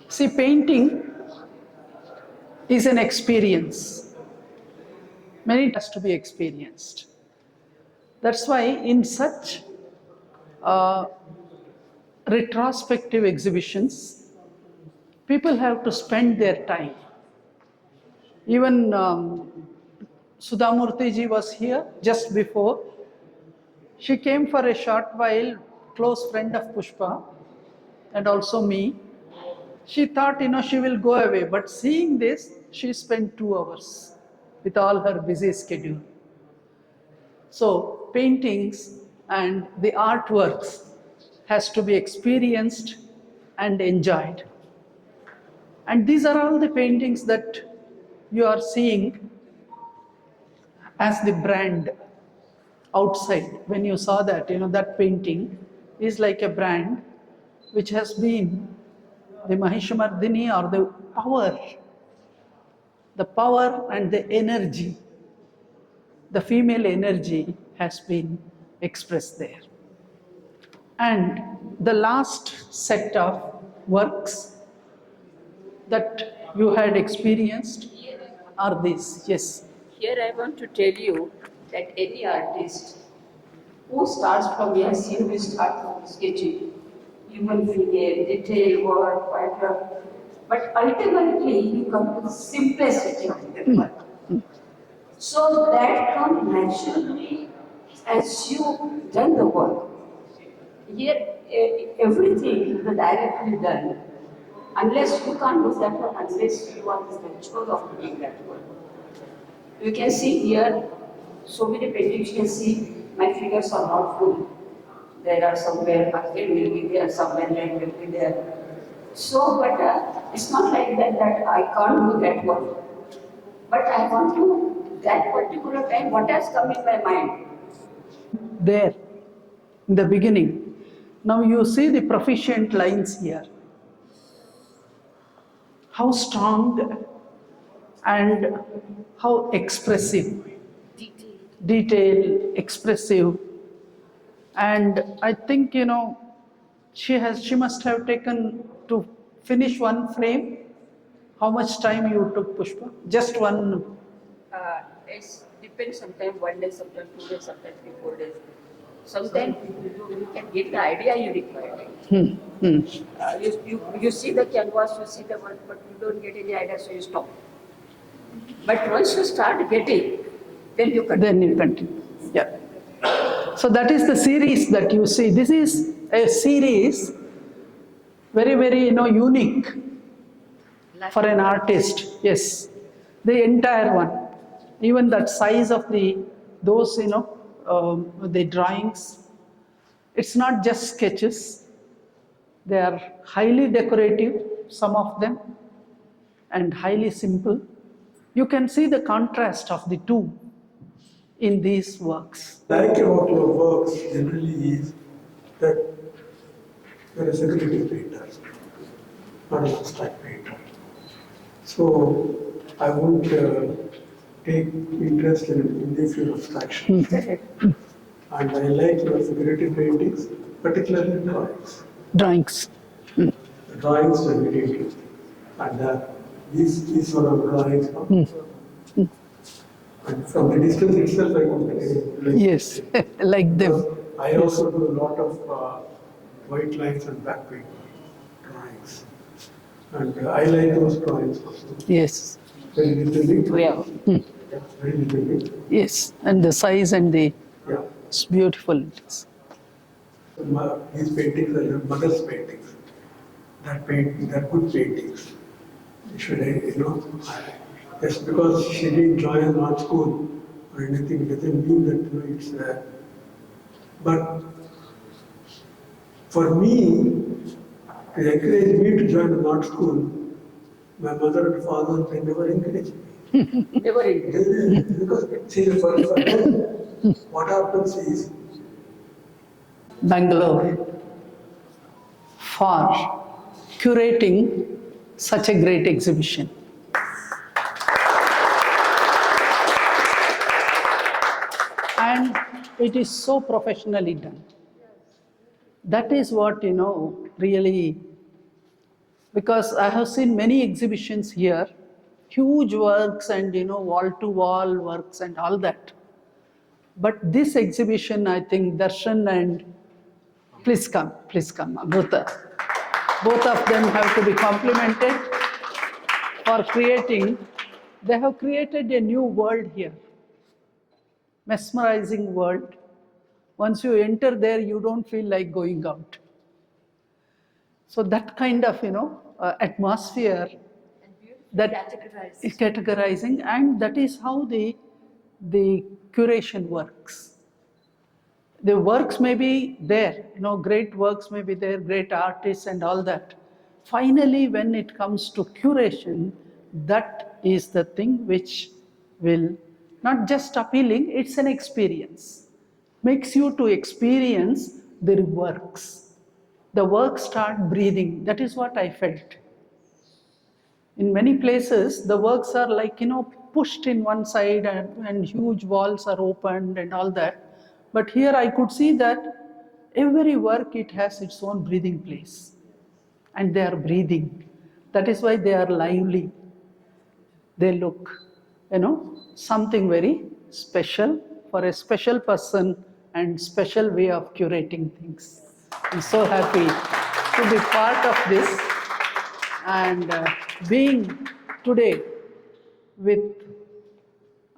See, painting is an experience. Many has to be experienced. That's why in such uh, retrospective exhibitions, people have to spend their time. Even Sudhamurti ji was here just before. She came for a short while, close friend of Pushpa and also me. She thought, she will go away, but seeing this, she spent 2 hours with all her busy schedule. So paintings and the artworks has to be experienced and enjoyed. And these are all the paintings that you are seeing as the brand outside. When you saw that, that painting is like a brand which has been the Mahishamardini, or the power and the energy, the female energy has been expressed there. And the last set of works that you had experienced are these. Yes. Here I want to tell you that any artist who starts from here, see we start from sketching, human figure, detail work, pattern, but ultimately you come to the simplicity of the work. So that comes naturally as you done the work. Here, everything is directly done, unless you can't do that work, unless you are the natural of doing that work. You can see here, so many paintings you can see, my figures are not full. There are somewhere, bucket will be there, somewhere leg will be there. So, but it's not like that I can't do that work. But I want to, that particular time, what has come in my mind? There, in the beginning. Now you see the proficient lines here. How strong and how expressive, detailed, expressive. And I think, she must have taken to finish one frame. How much time you took, Pushpa? Just one. It depends, sometimes 1 day, sometimes 2 days, sometimes 3, 4 days. Sometimes you can get the idea you require. You see the canvas, you see the work, but you don't get any idea, so you stop. But once you start getting, then you continue. Then you continue. Yeah. So that is the series that you see. This is a series, very, very, unique for an artist. Yes. The entire one. Even that size of those, the drawings. It's not just sketches. They are highly decorative, some of them, and highly simple. You can see the contrast of the two in these works. Like about your works generally is that you're a figurative painter, not an abstract painter. So I won't take interest in the field of abstraction. And I like your figurative paintings, particularly drawings. Drawings. The drawings are very interesting. And these sort of drawings, and from the distance itself, I can like, Yes, like them. I also do a lot of white lines and back paint drawings. And I like those drawings also. Yes. Very little bit. Yeah. Very little bit. Yes, and the size and Yeah. it's beautiful. These paintings are your mother's paintings. They're good paintings. Just because she didn't join an art school or anything doesn't mean that it's there. But for me, to encourage me to join an art school, my mother and father, they never encouraged me. Never encouraged. Because see, for them, what happens is, Bengaluru for curating such a great exhibition. And it is so professionally done. That is what, really, because I have seen many exhibitions here huge works and wall-to-wall works and all that. But this exhibition, I think Darshan and please come, both of them have to be complimented for creating. They have created a new world here, mesmerizing world. Once you enter there, you don't feel like going out. So that kind of atmosphere, that is categorizing, and that is how the curation works. The works may be there, great works may be there, great artists and all that. Finally, when it comes to curation, that is the thing which will not just appealing, it's an experience. Makes you to experience the works. The works start breathing. That is what I felt. In many places, the works are like, pushed in one side and huge walls are opened and all that. But here I could see that every work, it has its own breathing place. And they are breathing. That is why they are lively. They look, something very special for a special person and special way of curating things. I'm so happy to be part of this and being today with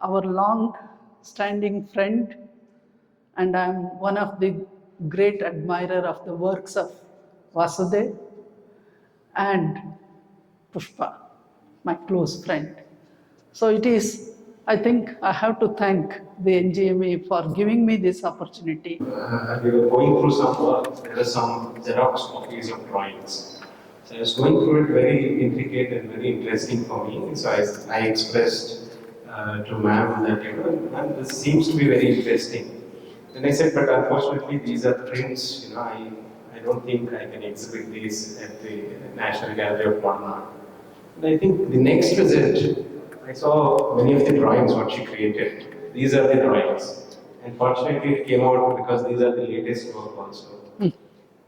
our long standing friend, and I'm one of the great admirer of the works of Vasudev and Pushpa, my close friend. So it is, I think I have to thank the NGMA for giving me this opportunity. We were going through some work, there are some Xerox copies of drawings. So I was going through it, very intricate and very interesting for me. So I expressed to ma'am that, ma'am, this seems to be very interesting. Then I said, but unfortunately these are prints, I don't think I can exhibit these at the National Gallery of Modern Art. And I think the next visit, I saw many of the drawings what she created. These are the drawings. And fortunately it came out because these are the latest work also.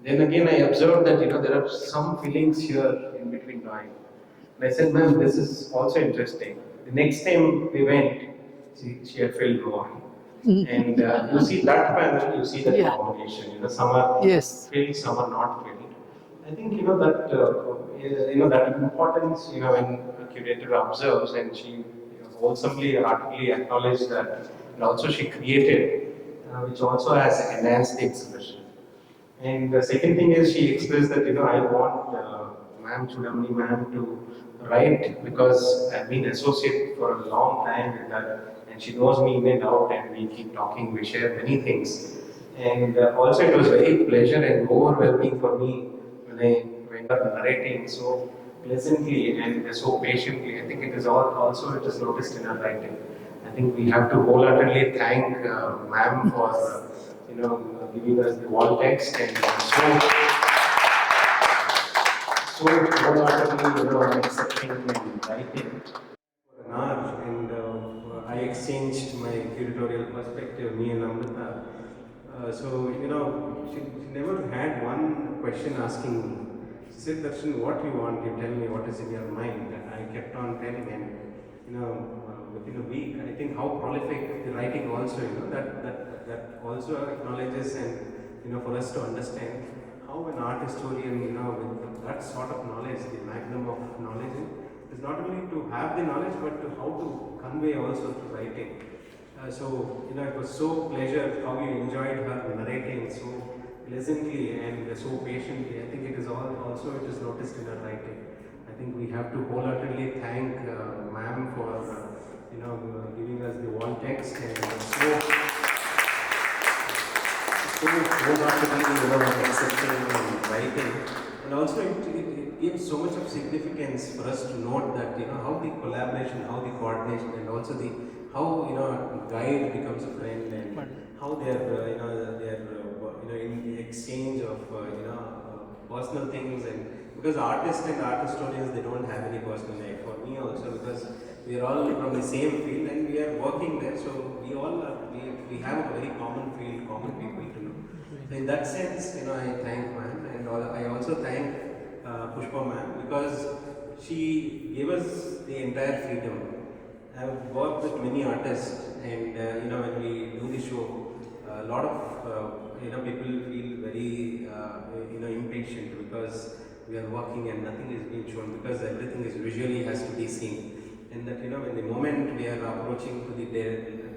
Then again I observed that there are some fillings here in between drawing. And I said, ma'am, this is also interesting. The next time we went, she had filled more. And you see that panel, you see that Yeah. combination. Some are Yes. filled, some are not filled. I think that importance. When a curator observes and she wholesomely, artfully acknowledged that, and also she created, which also has enhanced the exhibition. And the second thing is she expressed that I want Ma'am Choodamani Ma'am to write because I've been associated for a long time with her and she knows me in and out and we keep talking, we share many things. And also it was very pleasure and overwhelming for me when I went up narrating so pleasantly and so patiently. I think it is also it is noticed in her writing. I think we have to wholeheartedly thank Ma'am for giving us the wall text and so wholeheartedly accepting and writing. For an hour, and I exchanged my curatorial perspective, me and Amrita. She never had one question asking me. She said, Darshan, what you want, you tell me what is in your mind. And I kept on telling, and within a week, I think how prolific the writing also, that also acknowledges and for us to understand how an art historian, with that sort of knowledge, the magnum of knowledge, is not only to have the knowledge but to how to convey also through writing. It was so pleasure how you enjoyed her narrating so pleasantly and so patiently. I think it is also it is noticed in her writing. I think we have to wholeheartedly thank ma'am for giving us the wall text and so wholeheartedly accepting and writing. And also it gives so much of significance for us to note that how the collaboration, how the coordination, and also the how guide becomes a friend and how they're in exchange of personal things, and because artists and art historians, they don't have any personal life. For me also, because we are all from the same field and we are working there, so we have a very common field, common people to know. So in that sense, I thank man, and I also thank Pushpa ma'am, because she gave us the entire freedom. I've worked with many artists, and when we do the show, a lot of people feel very impatient because we are working and nothing is being shown, because everything is visually has to be seen, and that when the moment we are approaching to the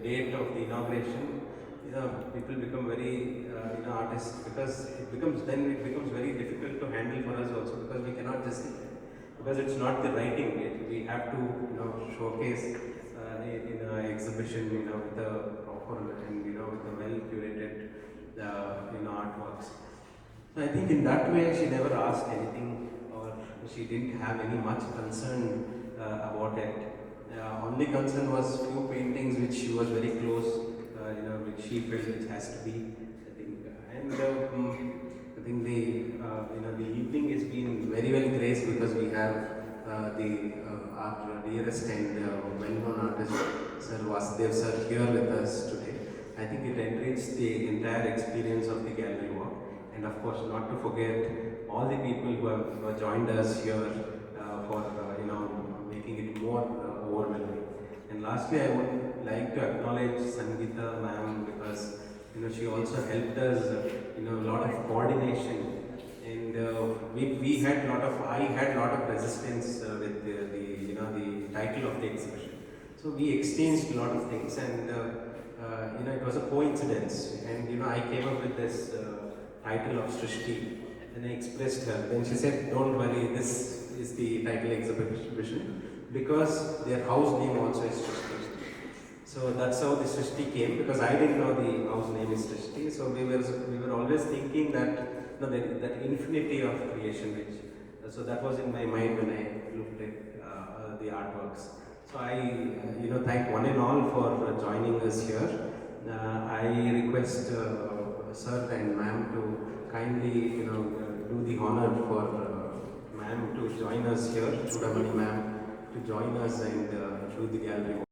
date of the inauguration, people become very artists, because it becomes very difficult to handle for us also, because we cannot just sit there, because it's not the writing. We have to showcase in an exhibition with a proper and with a well curated artworks. So I think in that way she never asked anything, or she didn't have any much concern about it. Only concern was few paintings which she was very close, which she felt which has to be, I think, and I think the evening has been very well graced, because we have our dearest and well-known artist, Sir Vasudev sir, here with us today. I think it enriched the entire experience of the gallery walk, and of course not to forget all the people who have joined us here for making it more overwhelming. And lastly, I would like to acknowledge Sangeeta ma'am, because she also helped us a lot of coordination, and we had I had lot of resistance with the title of the exhibition. So we exchanged a lot of things, and it was a coincidence, and I came up with this title of Srishti, and I expressed her. Then she said, "Don't worry, this is the title exhibition, because their house name also is Srishti." So that's how the Srishti came, because I didn't know the house name is Srishti. So we were always thinking that that infinity of creation, which so that was in my mind when I looked at the artworks. So I thank one and all for joining us here. I request sir and ma'am to kindly do the honor for ma'am to join us here, Choodamani ma'am, to join us and do the gallery.